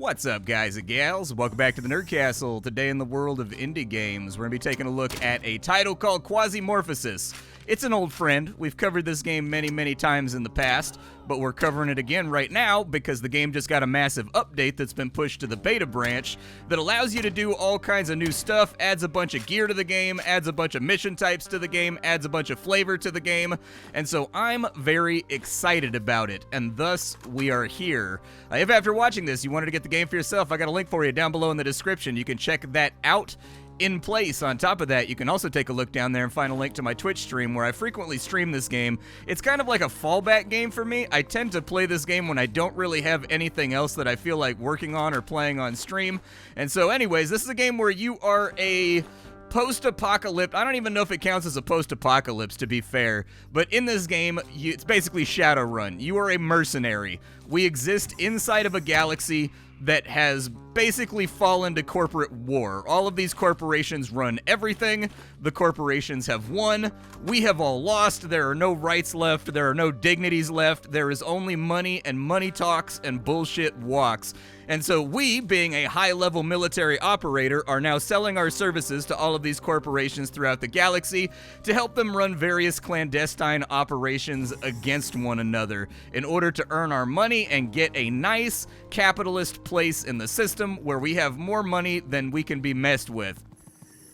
What's up, guys and gals? Welcome back to the Nerd Castle. Today in the world of indie games, we're going to be taking a look at a title called Quasimorphosis. It's an old friend. We've covered this game many times in the past, but we're covering it again right now because the game just got a massive update that's been pushed to the beta branch that allows you to do all kinds of new stuff, adds a bunch of gear to the game, adds a bunch of mission types to the game, adds a bunch of flavor to the game, and so I'm very excited about it, and thus we are here. If after watching this you wanted to get the game for yourself, I got a link for you down below in the description. You can check that out in place. On top of that, you can also take a look down there and find a link to my Twitch stream where I frequently stream this game. It's kind of like a fallback game for me. I tend to play this game when I don't really have anything else that I feel like working on or playing on stream. And so anyways, this is a game where you are a post-apocalypse. I don't even know if it counts as a post-apocalypse, to be fair, but in this game, it's basically Shadowrun. You are a mercenary. We exist inside of a galaxy that has basically fallen to corporate war. All of these corporations run everything. The corporations have won. We have all lost. There are no rights left. There are no dignities left. There is only money, and money talks, and bullshit walks. And so we, being a high-level military operator, are now selling our services to all of these corporations throughout the galaxy to help them run various clandestine operations against one another in order to earn our money and get a nice capitalist place in the system where we have more money than we can be messed with.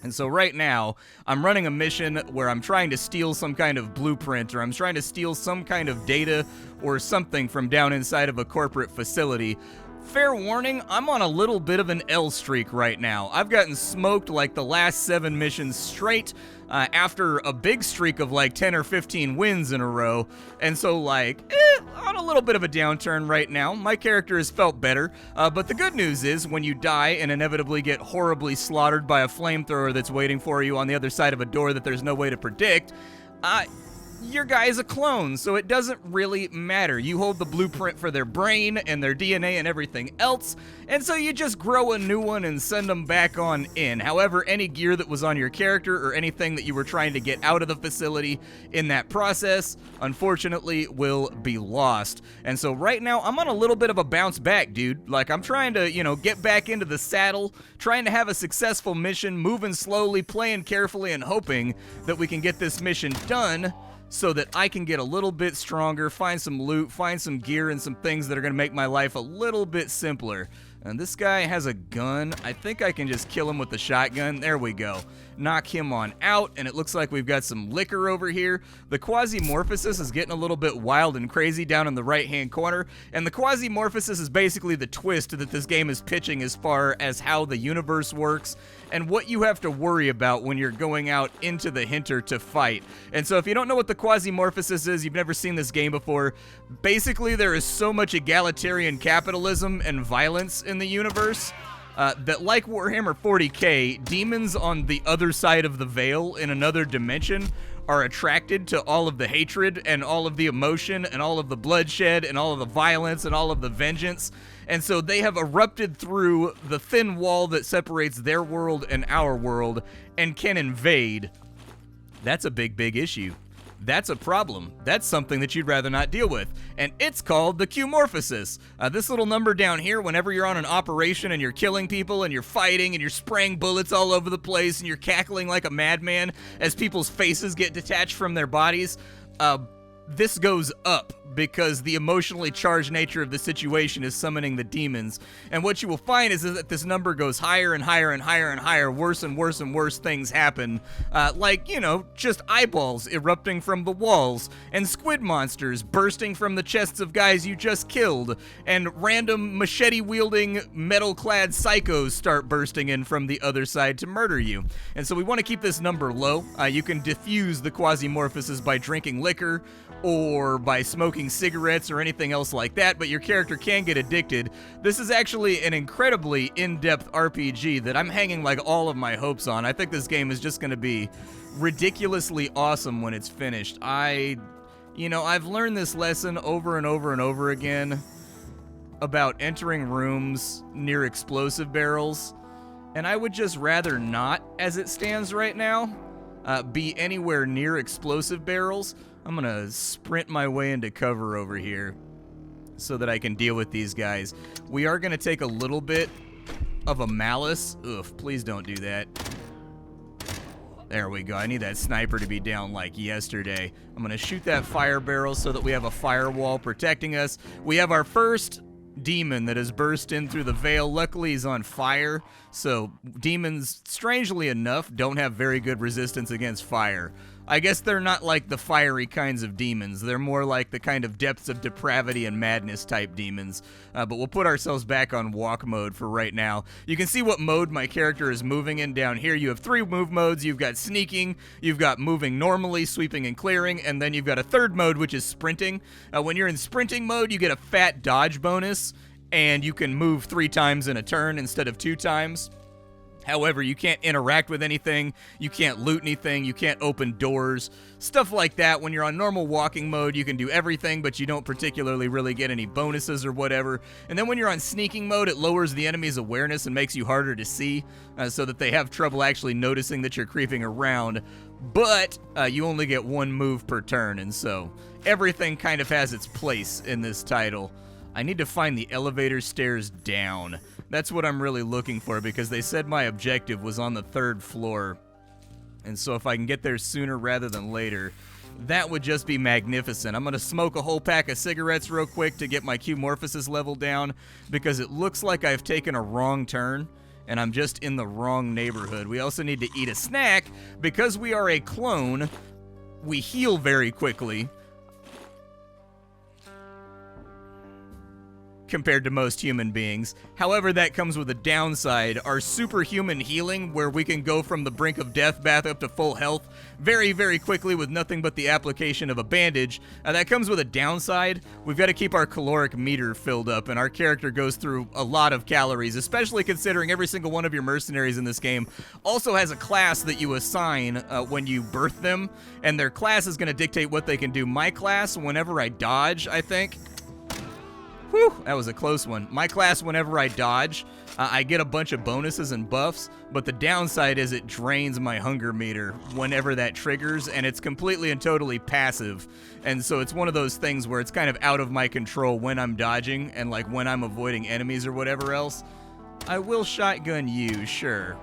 And so right now, I'm running a mission where I'm trying to steal some kind of blueprint, or I'm trying to steal some kind of data or something from down inside of a corporate facility. Fair warning, I'm on a little bit of an L streak right now. I've gotten smoked like the last 7 missions straight after a big streak of like 10 or 15 wins in a row. And so like, on a little bit of a downturn right now. My character has felt better, but the good news is when you die and inevitably get horribly slaughtered by a flamethrower that's waiting for you on the other side of a door that there's no way to predict, your guy is a clone, so it doesn't really matter. You hold the blueprint for their brain and their DNA and everything else, and so you just grow a new one and send them back on in. However, any gear that was on your character or anything that you were trying to get out of the facility in that process, unfortunately, will be lost. And so right now, I'm on a little bit of a bounce back, dude. Like, I'm trying to, get back into the saddle, trying to have a successful mission, moving slowly, playing carefully, and hoping that we can get this mission done so that I can get a little bit stronger, find some loot, find some gear, and some things that are going to make my life a little bit simpler. And this guy has a gun. I think I can just kill him with the shotgun. There we go. Knock him on out, and it looks like we've got some liquor over here. The Quasimorphosis is getting a little bit wild and crazy down in the right-hand corner, and the Quasimorphosis is basically the twist that this game is pitching as far as how the universe works and what you have to worry about when you're going out into the Hinter to fight. And so if you don't know what the Quasimorphosis is, you've never seen this game before, basically there is so much egalitarian capitalism and violence in the universe that, like Warhammer 40k, demons on the other side of the veil in another dimension are attracted to all of the hatred and all of the emotion and all of the bloodshed and all of the violence and all of the vengeance. And so they have erupted through the thin wall that separates their world and our world and can invade. That's a big issue. That's a problem. That's something that you'd rather not deal with. And it's called the Quasimorphosis. This little number down here, whenever you're on an operation and you're killing people and you're fighting and you're spraying bullets all over the place and you're cackling like a madman as people's faces get detached from their bodies, this goes up because the emotionally charged nature of the situation is summoning the demons. And what you will find is that this number goes higher and higher and higher and higher. Worse and worse and worse things happen. Like, just eyeballs erupting from the walls, and squid monsters bursting from the chests of guys you just killed, and random machete-wielding, metal-clad psychos start bursting in from the other side to murder you. And so we want to keep this number low. You can diffuse the Quasimorphosis by drinking liquor, or by smoking cigarettes or anything else like that, but your character can get addicted. This is actually an incredibly in-depth RPG that I'm hanging like all of my hopes on. I think this game is just going to be ridiculously awesome when it's finished. I've learned this lesson over and over and over again about entering rooms near explosive barrels, and I would just rather not, as it stands right now, be anywhere near explosive barrels. I'm gonna sprint my way into cover over here. so that I can deal with these guys. We are going to take a little bit of a malice. Ugh, please don't do that. There we go. I need that sniper to be down like yesterday. I'm going to shoot that fire barrel so that we have a firewall protecting us. We have our first demon that has burst in through the veil. Luckily, he's on fire, so demons, strangely enough, don't have very good resistance against fire. I guess they're not like the fiery kinds of demons. They're more like the kind of depths of depravity and madness type demons. But we'll put ourselves back on walk mode for right now. You can see what mode my character is moving in down here. You have 3 move modes. You've got sneaking, you've got moving normally, sweeping and clearing, and then you've got a third mode, which is sprinting. When you're in sprinting mode, you get a fat dodge bonus, and you can move 3 times in a turn instead of 2 times. However, you can't interact with anything, you can't loot anything, you can't open doors, stuff like that. When you're on normal walking mode, you can do everything, but you don't particularly really get any bonuses or whatever. And then when you're on sneaking mode, it lowers the enemy's awareness and makes you harder to see, so that they have trouble actually noticing that you're creeping around. But you only get 1 move per turn, and so everything kind of has its place in this title. I need to find the elevator stairs down. That's what I'm really looking for, because they said my objective was on the 3rd floor. And so if I can get there sooner rather than later, that would just be magnificent. I'm going to smoke a whole pack of cigarettes real quick to get my Quasimorphosis level down, because it looks like I've taken a wrong turn, and I'm just in the wrong neighborhood. We also need to eat a snack. Because we are a clone, we heal very quickly compared to most human beings. However, that comes with a downside. Our superhuman healing, where we can go from the brink of death back up to full health very, very quickly with nothing but the application of a bandage, that comes with a downside. We've got to keep our caloric meter filled up, and our character goes through a lot of calories, especially considering every single one of your mercenaries in this game also has a class that you assign when you birth them, and their class is going to dictate what they can do. My class, whenever I dodge, I think, whew, that was a close one. My class, whenever I dodge, I get a bunch of bonuses and buffs, but the downside is it drains my hunger meter whenever that triggers, and it's completely and totally passive. And so it's one of those things where it's kind of out of my control when I'm dodging and like when I'm avoiding enemies or whatever else. I will shotgun you, sure.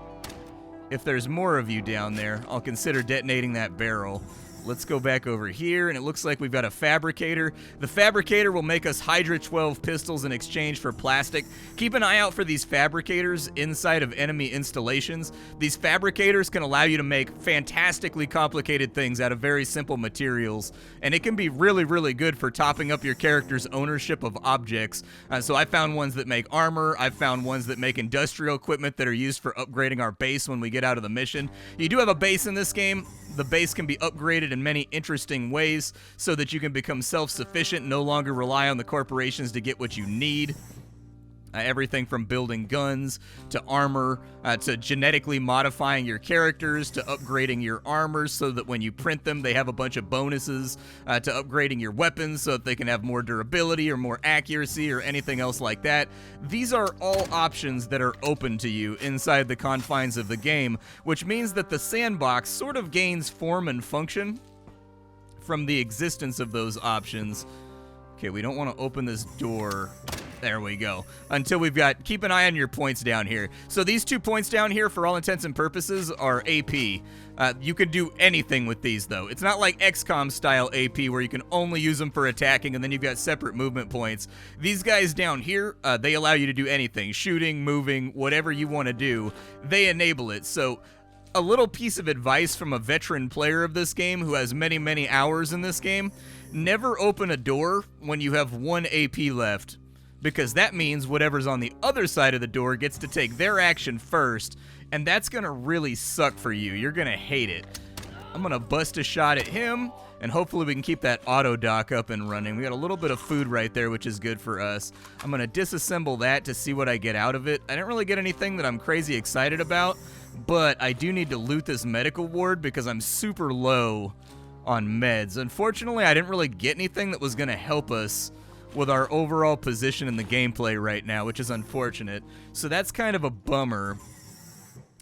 If there's more of you down there, I'll consider detonating that barrel. Let's go back over here, and it looks like we've got a fabricator. The fabricator will make us Hydra 12 pistols in exchange for plastic. Keep an eye out for these fabricators inside of enemy installations. These fabricators can allow you to make fantastically complicated things out of very simple materials, and it can be really, really good for topping up your character's ownership of objects. So I found ones that make armor. I've found ones that make industrial equipment that are used for upgrading our base when we get out of the mission. You do have a base in this game. The base can be upgraded in many interesting ways so that you can become self-sufficient, no longer rely on the corporations to get what you need. Everything from building guns to armor to genetically modifying your characters to upgrading your armor so that when you print them they have a bunch of bonuses to upgrading your weapons so that they can have more durability or more accuracy or anything else like that. These are all options that are open to you inside the confines of the game, which means that the sandbox sort of gains form and function from the existence of those options. Okay, we don't want to open this door. There we go. Until we've got, keep an eye on your points down here. So these 2 points down here, for all intents and purposes, are AP. You can do anything with these, though. It's not like XCOM style AP where you can only use them for attacking and then you've got separate movement points. These guys down here, they allow you to do anything. Shooting, moving, whatever you want to do, they enable it. So a little piece of advice from a veteran player of this game who has many, many hours in this game: never open a door when you have 1 AP left, because that means whatever's on the other side of the door gets to take their action first, and that's gonna really suck for you. You're gonna hate it. I'm gonna bust a shot at him, and hopefully we can keep that auto dock up and running. We got a little bit of food right there, which is good for us. I'm gonna disassemble that to see what I get out of it. I didn't really get anything that I'm crazy excited about, but I do need to loot this medical ward because I'm super low on meds. Unfortunately, I didn't really get anything that was gonna help us with our overall position in the gameplay right now, which is unfortunate. So that's kind of a bummer.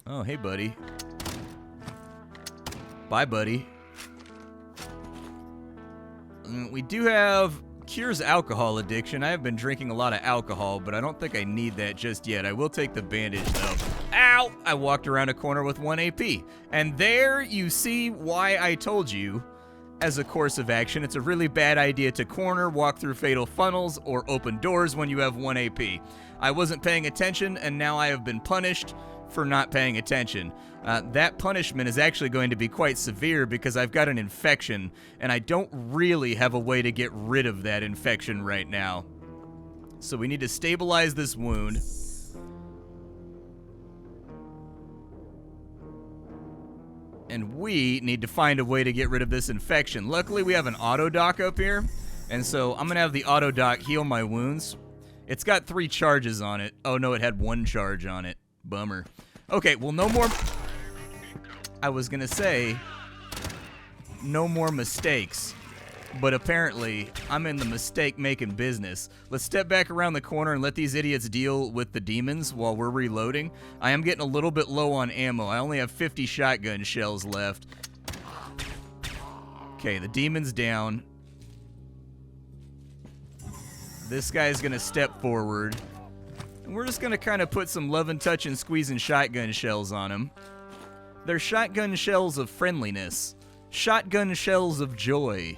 Oh, hey, buddy. Bye, buddy. We do have Cures alcohol addiction. I have been drinking a lot of alcohol, but I don't think I need that just yet. I will take the bandage, though. Ow! I walked around a corner with 1 AP. And there you see why I told you, as a course of action, it's a really bad idea to corner, walk through fatal funnels, or open doors when you have 1 AP. I wasn't paying attention, and now I have been punished for not paying attention. That punishment is actually going to be quite severe because I've got an infection, and I don't really have a way to get rid of that infection right now. So we need to stabilize this wound. And we need to find a way to get rid of this infection. Luckily, we have an auto dock up here, and so I'm going to have the auto dock heal my wounds. It's got 3 charges on it. Oh, no, it had 1 charge on it. Bummer. Okay, well, no more... I was going to say, no more mistakes. But apparently, I'm in the mistake-making business. Let's step back around the corner and let these idiots deal with the demons while we're reloading. I am getting a little bit low on ammo. I only have 50 shotgun shells left. Okay, the demon's down. This guy's going to step forward. And we're just going to kind of put some loving, touching, squeezing shotgun shells on him. They're shotgun shells of friendliness. Shotgun shells of joy.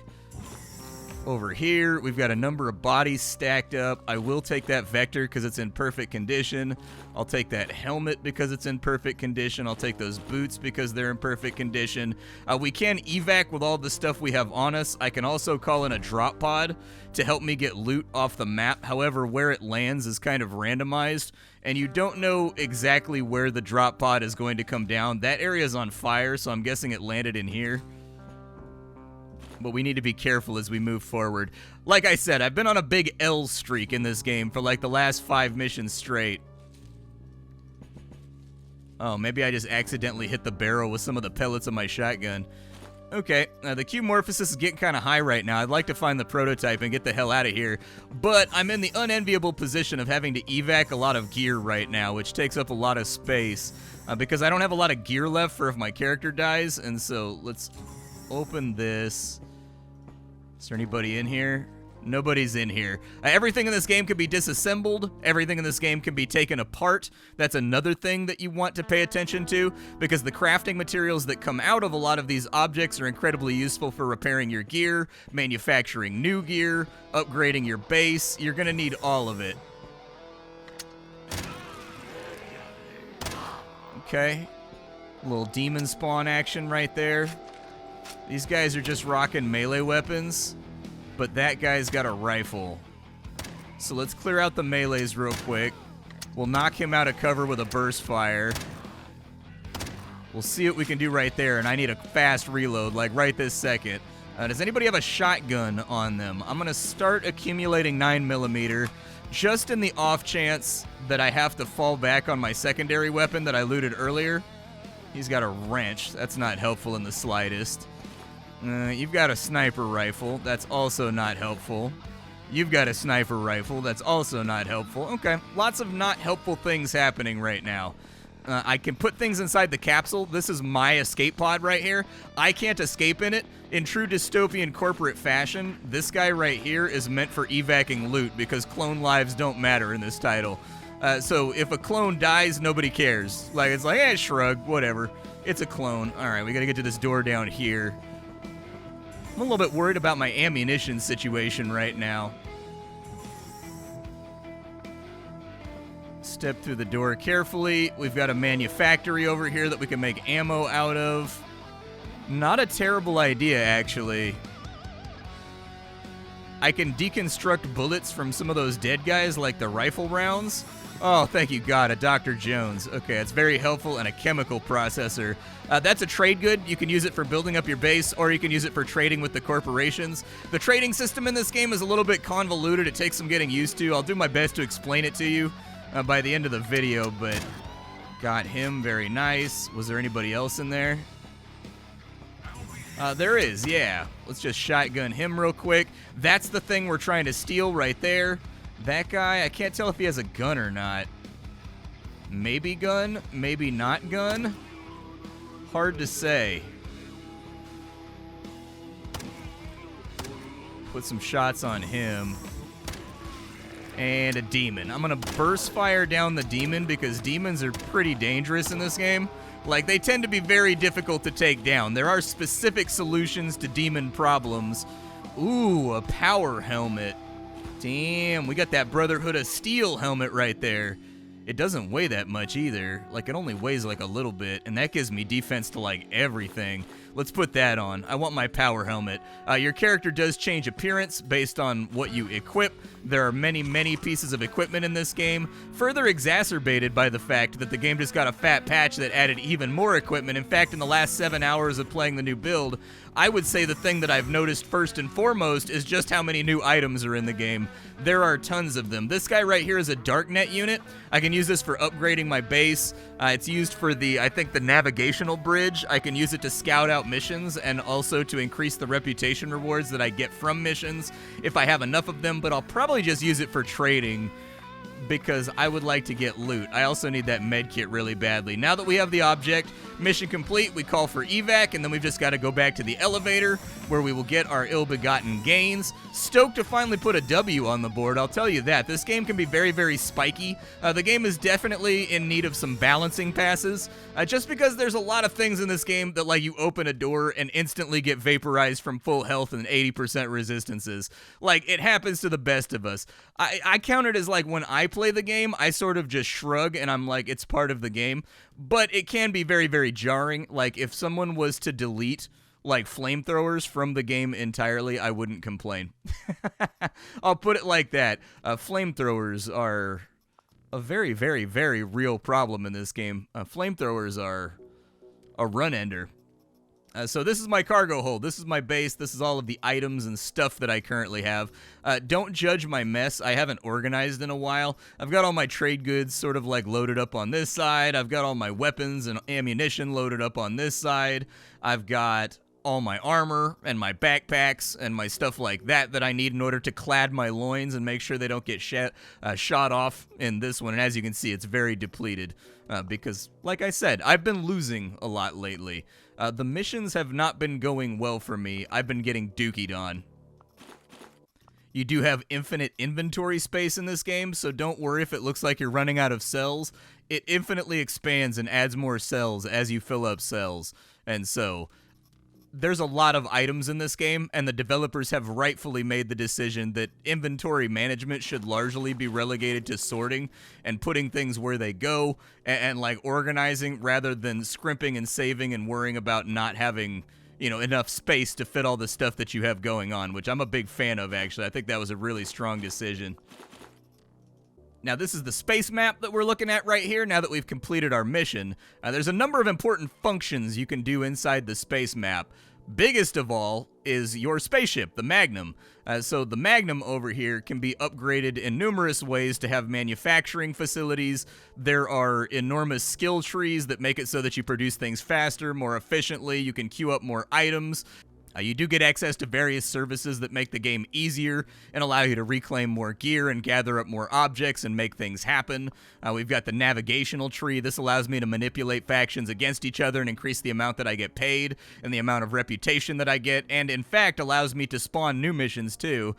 Over here, we've got a number of bodies stacked up. I will take that Vector because it's in perfect condition. I'll take that helmet because it's in perfect condition. I'll take those boots because they're in perfect condition. We can evac with all the stuff we have on us. I can also call in a drop pod to help me get loot off the map. However, where it lands is kind of randomized, and you don't know exactly where the drop pod is going to come down. That area is on fire, so I'm guessing it landed in here. But we need to be careful as we move forward. Like I said, I've been on a big L streak in this game for like the last 5 missions straight. Oh, maybe I just accidentally hit the barrel with some of the pellets of my shotgun. Okay, the Quasimorphosis is getting kind of high right now. I'd like to find the prototype and get the hell out of here. But I'm in the unenviable position of having to evac a lot of gear right now, which takes up a lot of space. Because I don't have a lot of gear left for if my character dies. And so let's open this. Is there anybody in here? Nobody's in here. Everything in this game can be disassembled. Everything in this game can be taken apart. That's another thing that you want to pay attention to, because the crafting materials that come out of a lot of these objects are incredibly useful for repairing your gear, manufacturing new gear, upgrading your base. You're going to need all of it. Okay. A little demon spawn action right there. These guys are just rocking melee weapons, but that guy's got a rifle. So let's clear out the melees real quick. We'll knock him out of cover with a burst fire. We'll see what we can do right there, and I need a fast reload, like right this second. Does anybody have a shotgun on them? I'm going to start accumulating 9mm, just in the off chance that I have to fall back on my secondary weapon that I looted earlier. He's got a wrench. That's not helpful in the slightest. You've got a sniper rifle. That's also not helpful. You've got a sniper rifle. That's also not helpful. Okay, lots of not helpful things happening right now. I can put things inside the capsule. This is my escape pod right here. I can't escape in it. In true dystopian corporate fashion, this guy right here is meant for evacing loot because clone lives don't matter in this title. So if a clone dies, nobody cares. Like, it's like, eh, shrug, whatever. It's a clone. All right, we got to get to this door down here. I'm a little bit worried about my ammunition situation right now. Step through the door carefully. We've got a manufactory over here that we can make ammo out of. Not a terrible idea, actually. I can deconstruct bullets from some of those dead guys, like the rifle rounds. Oh, thank you, God, a Dr. Jones. Okay, it's very helpful, and a chemical processor. That's a trade good. You can use it for building up your base, or you can use it for trading with the corporations. The trading system in this game is a little bit convoluted. It takes some getting used to. I'll do my best to explain it to you by the end of the video, but got him. Very nice. Was there anybody else in there? There is, yeah. Let's just shotgun him real quick. That's the thing we're trying to steal right there. That guy, I can't tell if he has a gun or not. Maybe gun, maybe not gun. Hard to say. Put some shots on him. And a demon. I'm gonna burst fire down the demon because demons are pretty dangerous in this game. Like, they tend to be very difficult to take down. There are specific solutions to demon problems. Ooh, a power helmet. Damn, we got that Brotherhood of Steel helmet right there. It doesn't weigh that much either. Like, it only weighs like a little bit, and that gives me defense to like everything. Let's put that on. I want my power helmet. Your character does change appearance based on what you equip. There are many, many pieces of equipment in this game, further exacerbated by the fact that the game just got a fat patch that added even more equipment. In fact, in the last 7 hours of playing the new build, I would say the thing that I've noticed first and foremost is just how many new items are in the game. There are tons of them. This guy right here is a Darknet unit. I can use this for upgrading my base. It's used for I think the navigational bridge. I can use it to scout out missions and also to increase the reputation rewards that I get from missions if I have enough of them, but I'll probably just use it for trading because I would like to get loot. I also need that med kit really badly. Now that we have the object, mission complete, we call for evac, and then we've just got to go back to the elevator where we will get our ill-begotten gains. Stoked to finally put a W on the board, I'll tell you that. This game can be very, very spiky. The game is definitely in need of some balancing passes, just because there's a lot of things in this game that, like, you open a door and instantly get vaporized from full health and 80% resistances. Like, it happens to the best of us. I count it as, like, when I play the game, I sort of just shrug and I'm like, it's part of the game. But it can be very, very jarring. Like, if someone was to delete, like, flamethrowers from the game entirely, I wouldn't complain. I'll put it like that. Flamethrowers are a very, very, very real problem in this game. Flamethrowers are a run-ender. So this is my cargo hold. This is my base. This is all of the items and stuff that I currently have. Don't judge my mess. I haven't organized in a while. I've got all my trade goods sort of like loaded up on this side. I've got all my weapons and ammunition loaded up on this side. I've got all my armor and my backpacks and my stuff like that I need in order to clad my loins and make sure they don't get shot off in this one. And as you can see, it's very depleted because, like I said, I've been losing a lot lately. The missions have not been going well for me. I've been getting dookied on. You do have infinite inventory space in this game, so don't worry if it looks like you're running out of cells. It infinitely expands and adds more cells as you fill up cells. And so there's a lot of items in this game, and the developers have rightfully made the decision that inventory management should largely be relegated to sorting and putting things where they go and like organizing rather than scrimping and saving and worrying about not having, you know, enough space to fit all the stuff that you have going on, which I'm a big fan of, actually. I think that was a really strong decision. Now, this is the space map that we're looking at right here now that we've completed our mission. There's a number of important functions you can do inside the space map. Biggest of all is your spaceship, the Magnum. So the Magnum over here can be upgraded in numerous ways to have manufacturing facilities. There are enormous skill trees that make it so that you produce things faster, more efficiently. You can queue up more items. You do get access to various services that make the game easier and allow you to reclaim more gear and gather up more objects and make things happen. We've got the navigational tree. This allows me to manipulate factions against each other and increase the amount that I get paid and the amount of reputation that I get, and in fact allows me to spawn new missions too,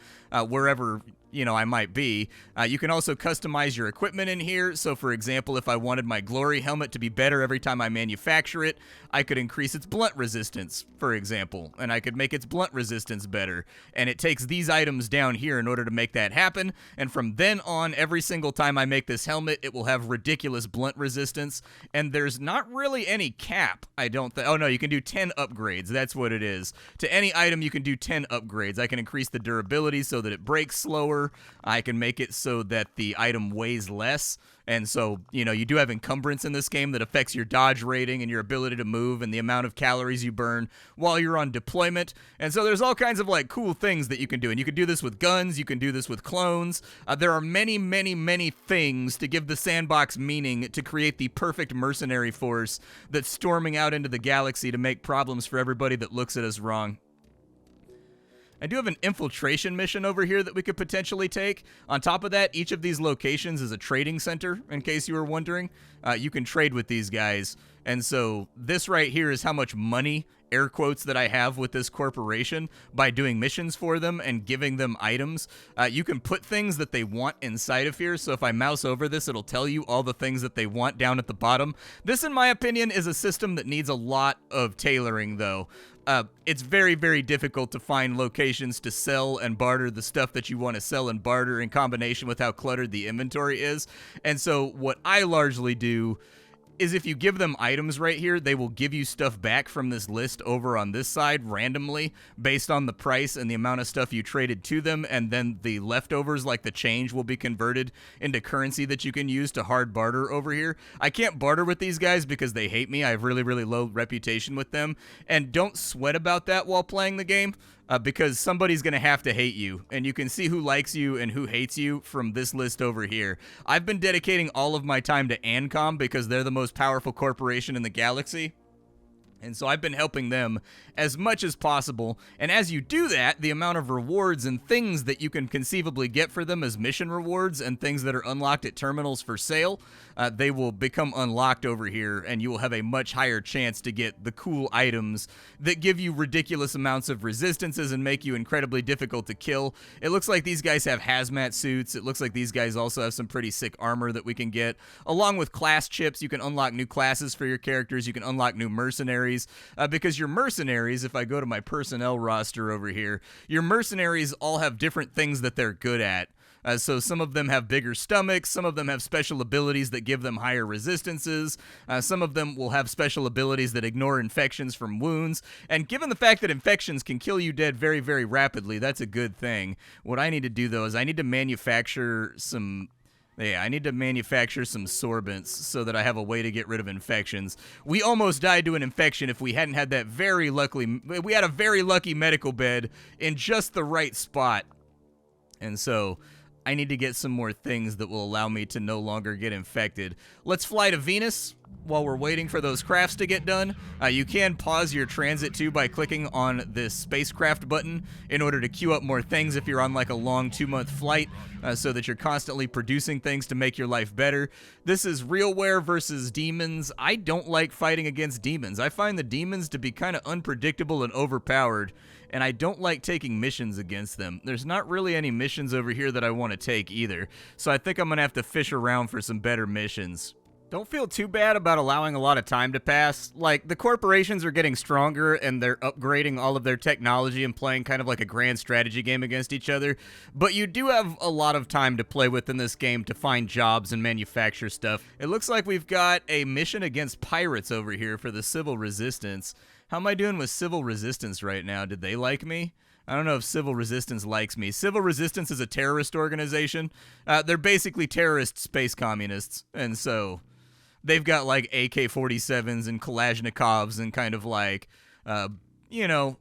wherever I might be. You can also customize your equipment in here. So for example, if I wanted my glory helmet to be better every time I manufacture it, I could increase its blunt resistance, for example, and I could make its blunt resistance better. And it takes these items down here in order to make that happen. And from then on, every single time I make this helmet, it will have ridiculous blunt resistance. And there's not really any cap, I don't think. Oh no, you can do 10 upgrades. That's what it is. To any item, you can do 10 upgrades. I can increase the durability so that it breaks slower. I can make it so that the item weighs less, and so, you do have encumbrance in this game that affects your dodge rating and your ability to move and the amount of calories you burn while you're on deployment, and so there's all kinds of, like, cool things that you can do, and you can do this with guns, you can do this with clones. There are many, many, many things to give the sandbox meaning to create the perfect mercenary force that's storming out into the galaxy to make problems for everybody that looks at us wrong. I do have an infiltration mission over here that we could potentially take. On top of that, each of these locations is a trading center, in case you were wondering. You can trade with these guys, And so this right here is how much money, air quotes, that I have with this corporation by doing missions for them and giving them items. You can put things that they want inside of here. So if I mouse over this, it'll tell you all the things that they want down at the bottom. This, in my opinion, is a system that needs a lot of tailoring, though. It's very, very difficult to find locations to sell and barter the stuff that you want to sell and barter in combination with how cluttered the inventory is. And so what I largely do is if you give them items right here, they will give you stuff back from this list over on this side randomly based on the price and the amount of stuff you traded to them, and then the leftovers, like the change, will be converted into currency that you can use to hard barter over here. I can't barter with these guys because they hate me. I have really, really low reputation with them, and don't sweat about that while playing the game. Because somebody's going to have to hate you, and you can see who likes you and who hates you from this list over here. I've been dedicating all of my time to Ancom because they're the most powerful corporation in the galaxy. And so I've been helping them as much as possible. And as you do that, the amount of rewards and things that you can conceivably get for them as mission rewards and things that are unlocked at terminals for sale, they will become unlocked over here, and you will have a much higher chance to get the cool items that give you ridiculous amounts of resistances and make you incredibly difficult to kill. It looks like these guys have hazmat suits. It looks like these guys also have some pretty sick armor that we can get. Along with class chips, you can unlock new classes for your characters. You can unlock new mercenaries. Because your mercenaries, if I go to my personnel roster over here, your mercenaries all have different things that they're good at. So some of them have bigger stomachs, some of them have special abilities that give them higher resistances, some of them will have special abilities that ignore infections from wounds, and given the fact that infections can kill you dead very, very rapidly, that's a good thing. What I need to do, though, is I need to manufacture some... Yeah, I need to manufacture some sorbents so that I have a way to get rid of infections. We almost died to an infection if we hadn't had that very luckily... We had a very lucky medical bed in just the right spot. And so I need to get some more things that will allow me to no longer get infected. Let's fly to Venus while we're waiting for those crafts to get done. You can pause your transit too by clicking on this spacecraft button in order to queue up more things if you're on like a long 2-month flight, so that you're constantly producing things to make your life better. This is realware versus demons. I don't like fighting against demons. I find the demons to be kind of unpredictable and overpowered, and I don't like taking missions against them. There's not really any missions over here that I want to take either, so I think I'm going to have to fish around for some better missions. Don't feel too bad about allowing a lot of time to pass. Like, the corporations are getting stronger and they're upgrading all of their technology and playing kind of like a grand strategy game against each other, but you do have a lot of time to play with in this game to find jobs and manufacture stuff. It looks like we've got a mission against pirates over here for the Civil Resistance. How am I doing with Civil Resistance right now? Did they like me? I don't know if Civil Resistance likes me. Civil Resistance is a terrorist organization. They're basically terrorist space communists, and so they've got like AK-47s and Kalashnikovs and kind of like, you know,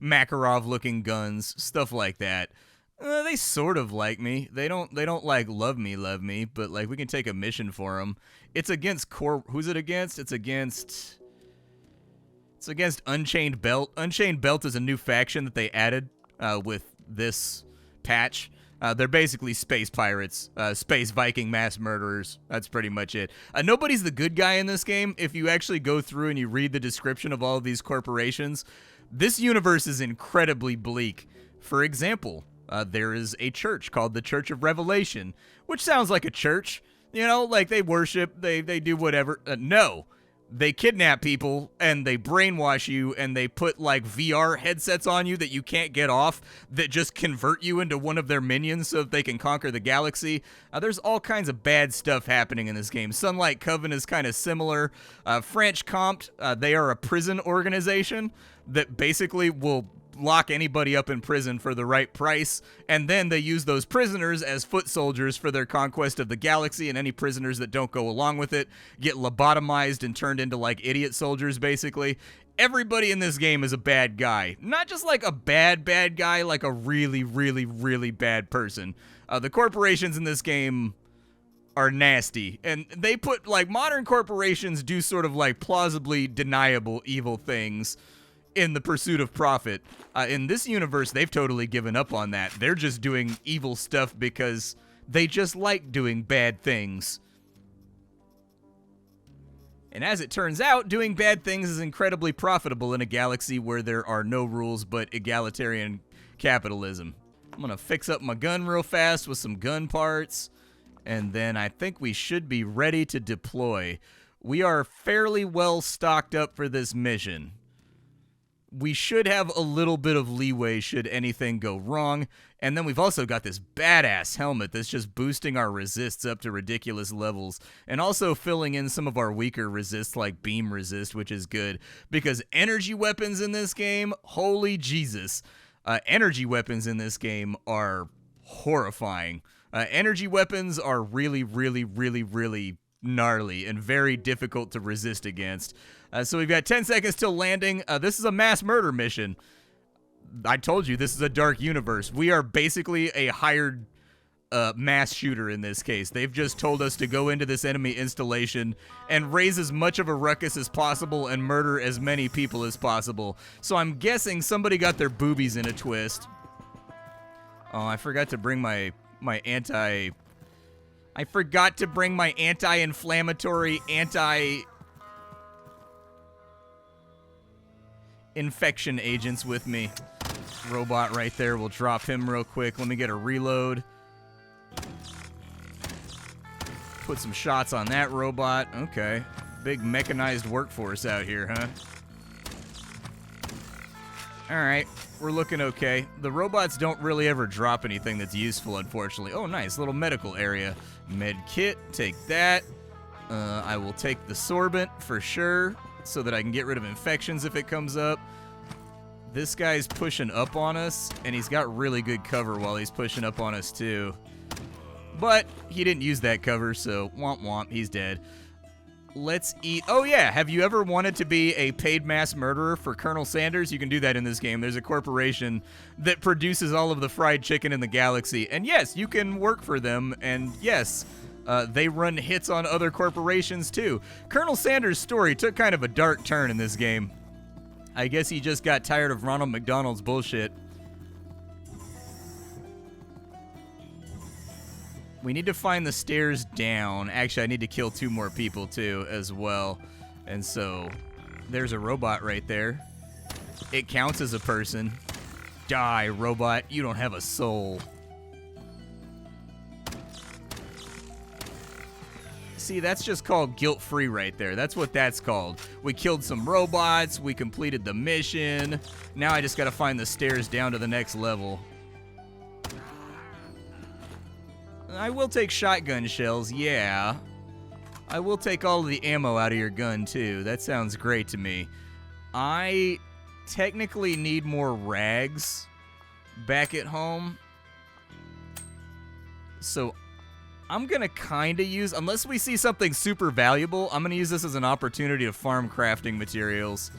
Makarov-looking guns, stuff like that. They sort of like me. They don't like love me, but like we can take a mission for them. It's against who's it against? It's against Unchained Belt. Unchained Belt is a new faction that they added with this patch. They're basically space pirates, space Viking mass murderers. That's pretty much it. Nobody's the good guy in this game. If you actually go through and you read the description of all of these corporations, this universe is incredibly bleak. For example, there is a church called the Church of Revelation, which sounds like a church. You know, like they worship, they do whatever. No. They kidnap people, and they brainwash you, and they put, like, VR headsets on you that you can't get off that just convert you into one of their minions so that they can conquer the galaxy. There's all kinds of bad stuff happening in this game. Sunlight Coven is kind of similar. French Compt, they are a prison organization that basically will lock anybody up in prison for the right price, and then they use those prisoners as foot soldiers for their conquest of the galaxy, and any prisoners that don't go along with it get lobotomized and turned into like idiot soldiers, basically. Everybody in this game is a bad guy. Not just like a bad guy, like a really, really, really bad person. The corporations in this game are nasty, and they put, like, modern corporations do sort of like plausibly deniable evil things in the pursuit of profit. In this universe, they've totally given up on that. They're just doing evil stuff because they just like doing bad things. And as it turns out, doing bad things is incredibly profitable in a galaxy where there are no rules but egalitarian capitalism. I'm going to fix up my gun real fast with some gun parts, and then I think we should be ready to deploy. We are fairly well stocked up for this mission. We should have a little bit of leeway should anything go wrong. And then we've also got this badass helmet that's just boosting our resists up to ridiculous levels. And also filling in some of our weaker resists like beam resist, which is good. Because energy weapons in this game, holy Jesus. Energy weapons in this game are horrifying. Energy weapons are really, really, really, really gnarly and very difficult to resist against. So we've got 10 seconds till landing. This is a mass murder mission. I told you, this is a dark universe. We are basically a hired mass shooter in this case. They've just told us to go into this enemy installation and raise as much of a ruckus as possible and murder as many people as possible. So I'm guessing somebody got their boobies in a twist. Oh, I forgot to bring my anti-inflammatory, infection agents with me. Robot right there. We'll drop him real quick. Let me get a reload. Put some shots on that robot. Okay. Big mechanized workforce out here, huh? Alright. We're looking okay. The robots don't really ever drop anything that's useful, unfortunately. Oh, nice. Little medical area. Med kit. Take that. I will take the sorbent for sure, so that I can get rid of infections if it comes up. This guy's pushing up on us, and he's got really good cover while he's pushing up on us, too. But he didn't use that cover, so womp womp, he's dead. Let's eat. Oh, yeah. Have you ever wanted to be a paid mass murderer for Colonel Sanders? You can do that in this game. There's a corporation that produces all of the fried chicken in the galaxy. And yes, you can work for them, and yes, they run hits on other corporations, too. Colonel Sanders' story took kind of a dark turn in this game. I guess he just got tired of Ronald McDonald's bullshit. We need to find the stairs down. Actually, I need to kill 2 more people, too, as well. And so, there's a robot right there. It counts as a person. Die, robot. You don't have a soul. See, that's just called guilt-free right there. That's what that's called. We killed some robots. We completed the mission. Now I just got to find the stairs down to the next level. I will take shotgun shells, yeah. I will take all of the ammo out of your gun, too. That sounds great to me. I technically need more rags back at home. So I'm going to kind of use, unless we see something super valuable, I'm going to use this as an opportunity to farm crafting materials.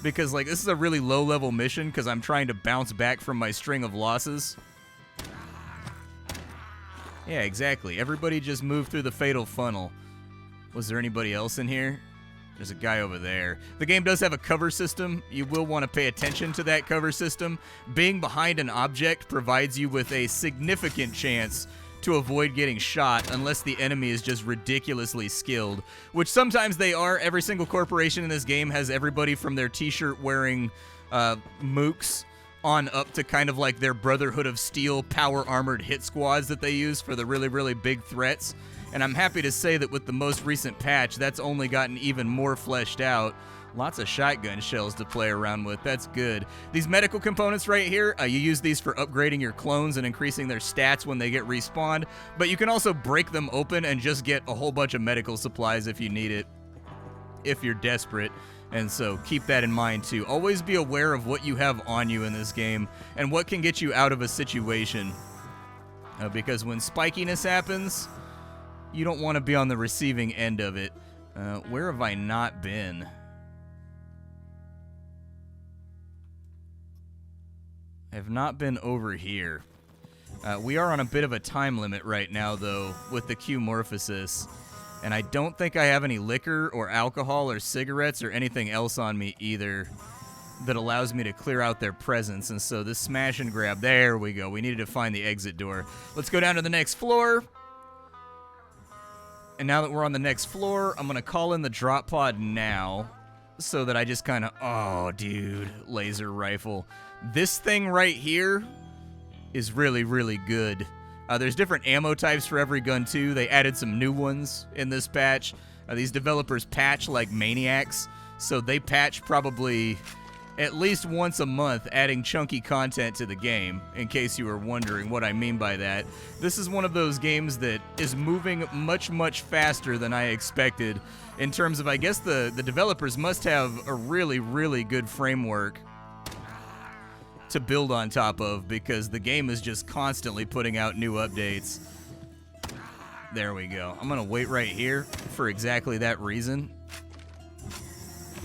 Because, like, this is a really low-level mission because I'm trying to bounce back from my string of losses. Yeah, exactly. Everybody just moved through the fatal funnel. Was there anybody else in here? There's a guy over there. The game does have a cover system. You will want to pay attention to that cover system. Being behind an object provides you with a significant chance to avoid getting shot unless the enemy is just ridiculously skilled, which sometimes they are. Every single corporation in this game has everybody from their t-shirt wearing mooks on up to kind of like their Brotherhood of Steel power armored hit squads that they use for the really, really big threats. And I'm happy to say that with the most recent patch, that's only gotten even more fleshed out. Lots of shotgun shells to play around with. That's good. These medical components right here, you use these for upgrading your clones and increasing their stats when they get respawned. But you can also break them open and just get a whole bunch of medical supplies if you need it, if you're desperate. And so keep that in mind too. Always be aware of what you have on you in this game and what can get you out of a situation. Because when spikiness happens, you don't want to be on the receiving end of it. Where have I not been? I have not been over here. We are on a bit of a time limit right now, though, with the Quasimorphosis. And I don't think I have any liquor or alcohol or cigarettes or anything else on me either that allows me to clear out their presence. And so this smash and grab, there we go. We needed to find the exit door. Let's go down to the next floor. And now that we're on the next floor, I'm going to call in the drop pod now so that I just kind of, oh, dude, laser rifle. This thing right here is really, really good. There's different ammo types for every gun, too. They added some new ones in this patch. These developers patch like maniacs, so they patch probably at least once a month, adding chunky content to the game, in case you were wondering what I mean by that. This is one of those games that is moving much, much faster than I expected in terms of, I guess, the developers must have a really, really good framework to build on top of, because the game is just constantly putting out new updates. There we go. I'm going to wait right here for exactly that reason.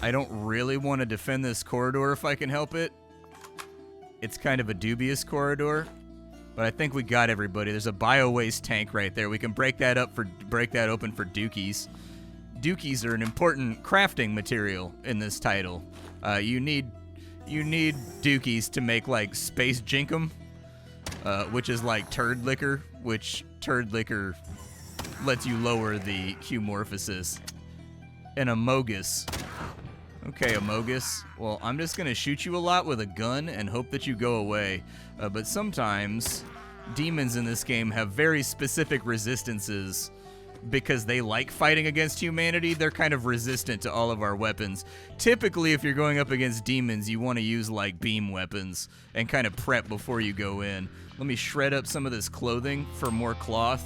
I don't really want to defend this corridor if I can help it. It's kind of a dubious corridor, but I think we got everybody. There's a bio-waste tank right there. We can break that open for dookies. Dookies are an important crafting material in this title. You need dookies to make like space jinkum, which is like turd liquor, which turd liquor lets you lower the Quasimorphosis. And Amogus. Okay, Amogus. Well, I'm just going to shoot you a lot with a gun and hope that you go away. But sometimes, demons in this game have very specific resistances because they like fighting against humanity. They're kind of resistant to all of our weapons. Typically, if you're going up against demons, you want to use, like, beam weapons and kind of prep before you go in. Let me shred up some of this clothing for more cloth.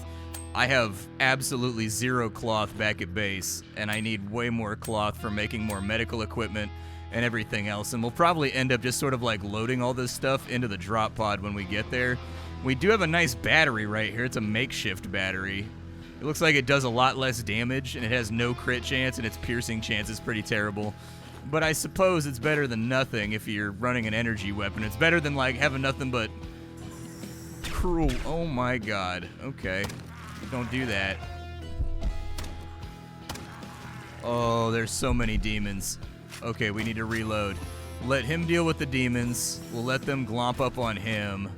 I have absolutely zero cloth back at base, and I need way more cloth for making more medical equipment and everything else. And we'll probably end up just sort of like loading all this stuff into the drop pod when we get there. We do have a nice battery right here. It's a makeshift battery. It looks like it does a lot less damage, and it has no crit chance, and its piercing chance is pretty terrible. But I suppose it's better than nothing if you're running an energy weapon. It's better than like having nothing but cruel. Oh my god. Okay. Don't do that. Oh, there's so many demons. Okay, we need to reload. Let him deal with the demons. We'll let them glomp up on him.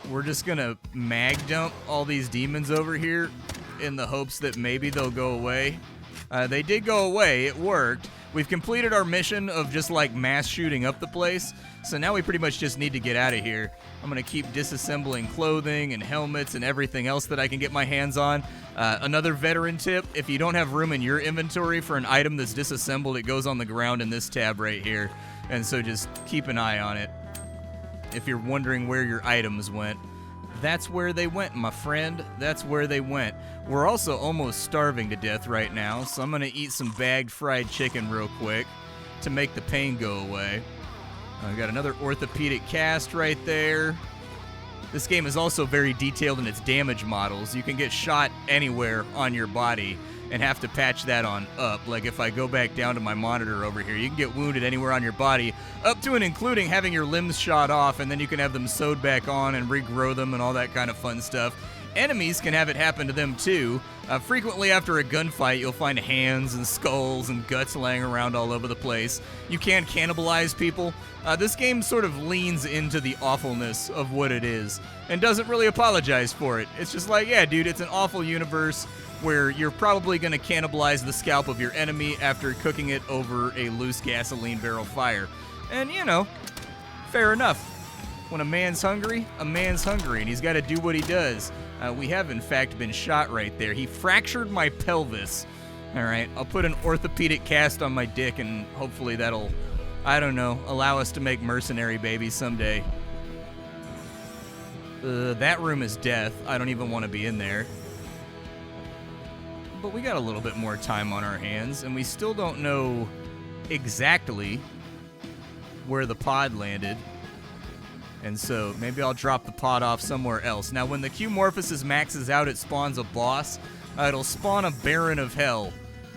We're just gonna mag dump all these demons over here in the hopes that maybe they'll go away. They did go away. It worked. We've completed our mission of just like mass shooting up the place. So now we pretty much just need to get out of here. I'm going to keep disassembling clothing and helmets and everything else that I can get my hands on. Another veteran tip, if you don't have room in your inventory for an item that's disassembled, it goes on the ground in this tab right here. And so just keep an eye on it. If you're wondering where your items went, that's where they went, my friend. That's where they went. We're also almost starving to death right now, so I'm going to eat some bagged fried chicken real quick to make the pain go away. I got another orthopedic cast right there. This game is also very detailed in its damage models. You can get shot anywhere on your body and have to patch that on up. Like if I go back down to my monitor over here, you can get wounded anywhere on your body, up to and including having your limbs shot off, and then you can have them sewed back on and regrow them and all that kind of fun stuff. Enemies can have it happen to them too. Frequently after a gunfight, you'll find hands and skulls and guts laying around all over the place. You can't cannibalize people. This game sort of leans into the awfulness of what it is and doesn't really apologize for it. It's just like, yeah, dude, it's an awful universe where you're probably going to cannibalize the scalp of your enemy after cooking it over a loose gasoline barrel fire. And, you know, fair enough. When a man's hungry, and he's got to do what he does. We have, in fact, been shot right there. He fractured my pelvis. All right, I'll put an orthopedic cast on my dick, and hopefully that'll, I don't know, allow us to make mercenary babies someday. That room is death. I don't even want to be in there. But we got a little bit more time on our hands, and we still don't know exactly where the pod landed. And so maybe I'll drop the pod off somewhere else. Now, when the Quasimorphosis maxes out, it spawns a boss. It'll spawn a Baron of Hell.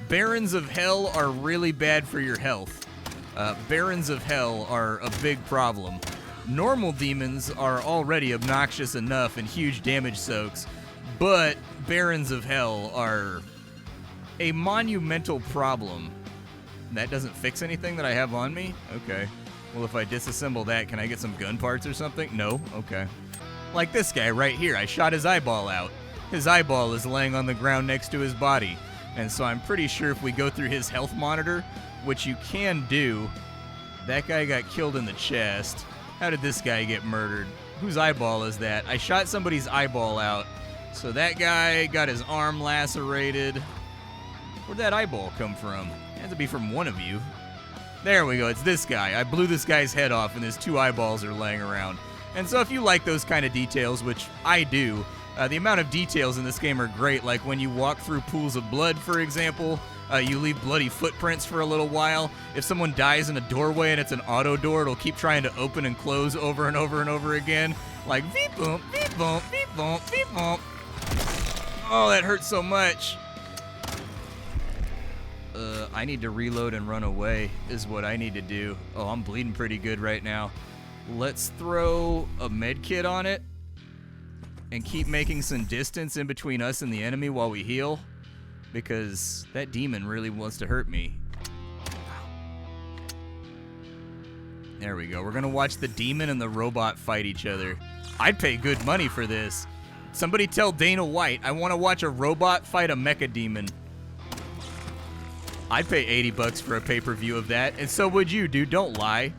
Barons of Hell are really bad for your health. Barons of Hell are a big problem. Normal demons are already obnoxious enough and huge damage soaks, but Barons of Hell are a monumental problem. That doesn't fix anything that I have on me? Okay. Well, if I disassemble that, can I get some gun parts or something? No? Okay. Like this guy right here, I shot his eyeball out. His eyeball is laying on the ground next to his body. And so I'm pretty sure if we go through his health monitor, which you can do, that guy got killed in the chest. How did this guy get murdered? Whose eyeball is that? I shot somebody's eyeball out. So that guy got his arm lacerated. Where'd that eyeball come from? It had to be from one of you. There we go, it's this guy. I blew this guy's head off and his 2 eyeballs are laying around. And so if you like those kind of details, which I do, the amount of details in this game are great. Like when you walk through pools of blood, for example, you leave bloody footprints for a little while. If someone dies in a doorway and it's an auto door, it'll keep trying to open and close over and over and over again. Like beep boom, beep boom, beep boom, beep boom. Oh, that hurts so much. I need to reload and run away is what I need to do. Oh, I'm bleeding pretty good right now. Let's throw a med kit on it and keep making some distance in between us and the enemy while we heal, because that demon really wants to hurt me. There we go. We're gonna watch the demon and the robot fight each other. I'd pay good money for this. Somebody tell Dana White I want to watch a robot fight a mecha demon. I'd pay $80 for a pay-per-view of that, and so would you, dude. Don't lie.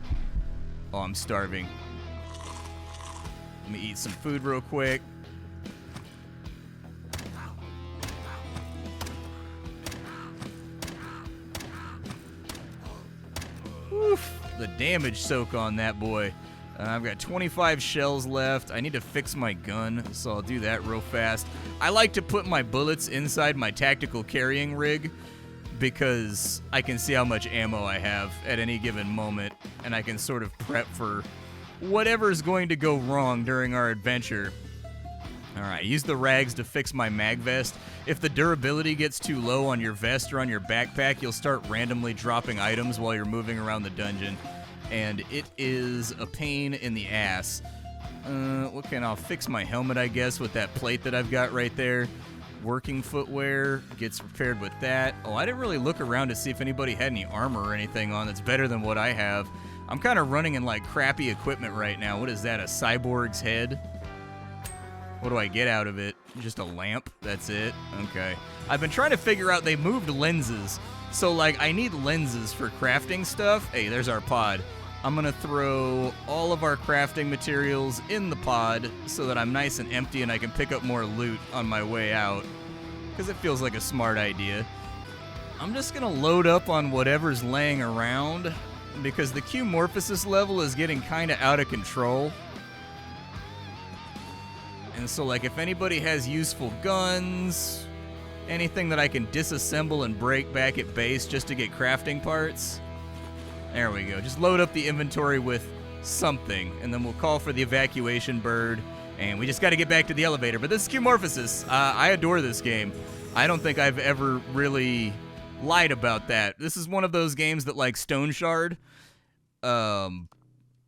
Oh, I'm starving. Let me eat some food real quick. Oof, the damage soak on that boy. I've got 25 shells left. I need to fix my gun, so I'll do that real fast. I like to put my bullets inside my tactical carrying rig because I can see how much ammo I have at any given moment, and I can sort of prep for whatever's going to go wrong during our adventure. Alright, use the rags to fix my mag vest. If the durability gets too low on your vest or on your backpack, you'll start randomly dropping items while you're moving around the dungeon, and it is a pain in the ass. I'll fix my helmet, I guess, with that plate that I've got right there. Working footwear gets repaired with that. Oh, I didn't really look around to see if anybody had any armor or anything on that's better than what I have. I'm kind of running in like crappy equipment right now. What is that, a cyborg's head? What do I get out of it? Just a lamp? That's it? Okay. I've been trying to figure out, they moved lenses. So like I need lenses for crafting stuff. Hey, there's our pod. I'm gonna throw all of our crafting materials in the pod so that I'm nice and empty and I can pick up more loot on my way out, because it feels like a smart idea. I'm just gonna load up on whatever's laying around because the Quasimorphosis level is getting kind of out of control. And so like if anybody has useful guns, anything that I can disassemble and break back at base just to get crafting parts. There we go. Just load up the inventory with something, and then we'll call for the evacuation bird, and we just got to get back to the elevator. But this is Quasimorphosis. I adore this game. I don't think I've ever really lied about that. This is one of those games that, like Stone Shard,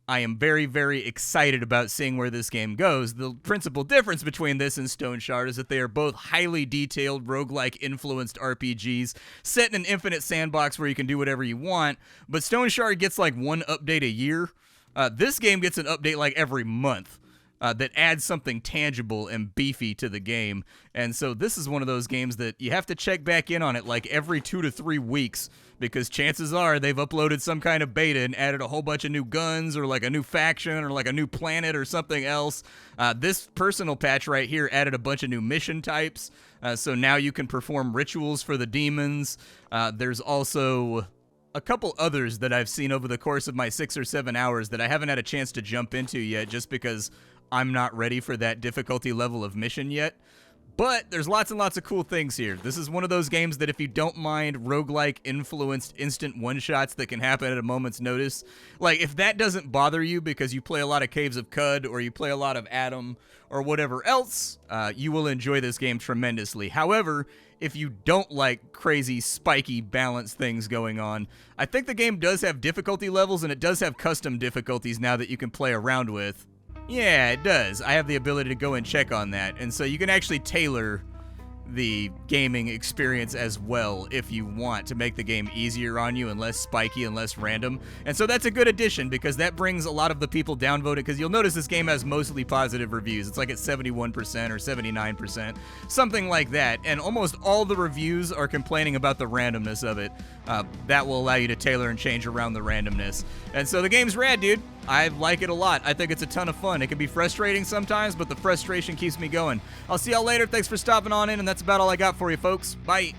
I am very, very excited about seeing where this game goes. The principal difference between this and Stone Shard is that they are both highly detailed, roguelike influenced RPGs set in an infinite sandbox where you can do whatever you want, but Stone Shard gets like one update a year. This game gets an update like every month that adds something tangible and beefy to the game. And so this is one of those games that you have to check back in on it like every 2 to 3 weeks, because chances are they've uploaded some kind of beta and added a whole bunch of new guns or like a new faction or like a new planet or something else. This personal patch right here added a bunch of new mission types, so now you can perform rituals for the demons. There's also a couple others that I've seen over the course of my 6 or 7 hours that I haven't had a chance to jump into yet just because I'm not ready for that difficulty level of mission yet. But there's lots and lots of cool things here. This is one of those games that if you don't mind roguelike influenced instant one-shots that can happen at a moment's notice, like if that doesn't bother you because you play a lot of Caves of Cud or you play a lot of Adam or whatever else, you will enjoy this game tremendously. However, if you don't like crazy spiky balance things going on, I think the game does have difficulty levels and it does have custom difficulties now that you can play around with. Yeah, it does. I have the ability to go and check on that. And so you can actually tailor the gaming experience as well if you want to make the game easier on you and less spiky and less random. And so that's a good addition because that brings a lot of the people downvoted, because you'll notice this game has mostly positive reviews. It's like at 71% or 79%, something like that. And almost all the reviews are complaining about the randomness of it. That will allow you to tailor and change around the randomness. And so the game's rad, dude. I like it a lot. I think it's a ton of fun. It can be frustrating sometimes, but the frustration keeps me going. I'll see y'all later. Thanks for stopping on in, and that's about all I got for you, folks. Bye.